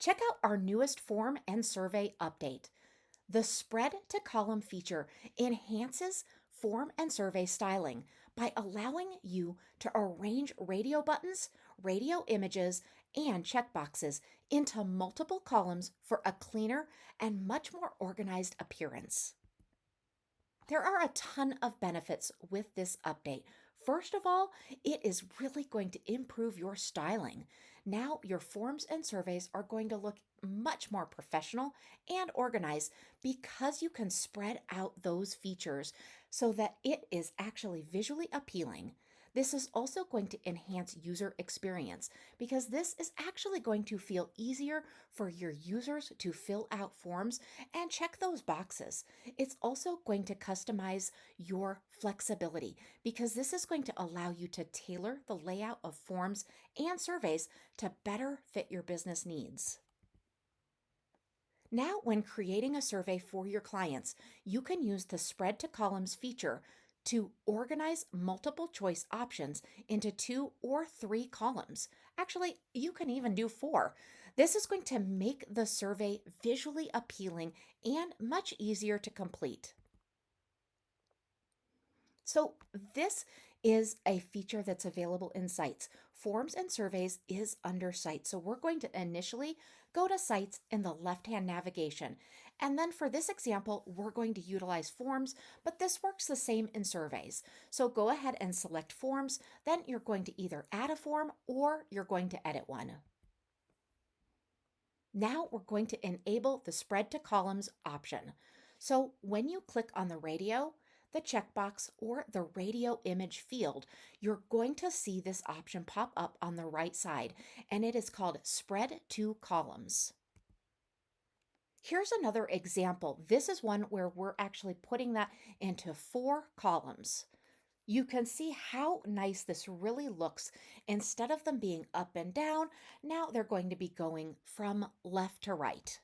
Check out our newest form and survey update. The spread to column feature enhances form and survey styling by allowing you to arrange radio buttons, radio images, and checkboxes into multiple columns for a cleaner and much more organized appearance. There are a ton of benefits with this update. First of all, it is really going to improve your styling. Now, your forms and surveys are going to look much more professional and organized because you can spread out those features so that it is actually visually appealing. This is also going to enhance user experience because this is actually going to feel easier for your users to fill out forms and check those boxes. It's also going to customize your flexibility because this is going to allow you to tailor the layout of forms and surveys to better fit your business needs. Now, when creating a survey for your clients, you can use the spread to columns feature to organize multiple choice options into 2 or 3 columns. Actually, you can even do 4. This is going to make the survey visually appealing and much easier to complete. So, this is a feature that's available in Sites. Forms and Surveys is under Sites. So, we're going to initially go to Sites in the left-hand navigation. And then for this example, we're going to utilize Forms, but this works the same in Surveys. So, go ahead and select Forms. Then you're going to either add a form or you're going to edit one. Now we're going to enable the spread to columns option. So when you click on the radio, the checkbox, or the radio image field, you're going to see this option pop up on the right side, and it is called spread to columns. Here's another example. This is one where we're actually putting that into 4 columns. You can see how nice this really looks. Instead of them being up and down, now they're going to be going from left to right.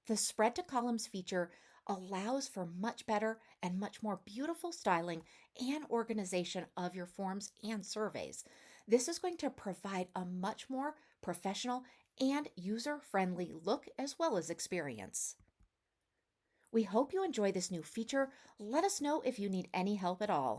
The spread to columns feature allows for much better and much more beautiful styling and organization of your forms and surveys. This is going to provide a much more professional and user-friendly look as well as experience. We hope you enjoy this new feature. Let us know if you need any help at all.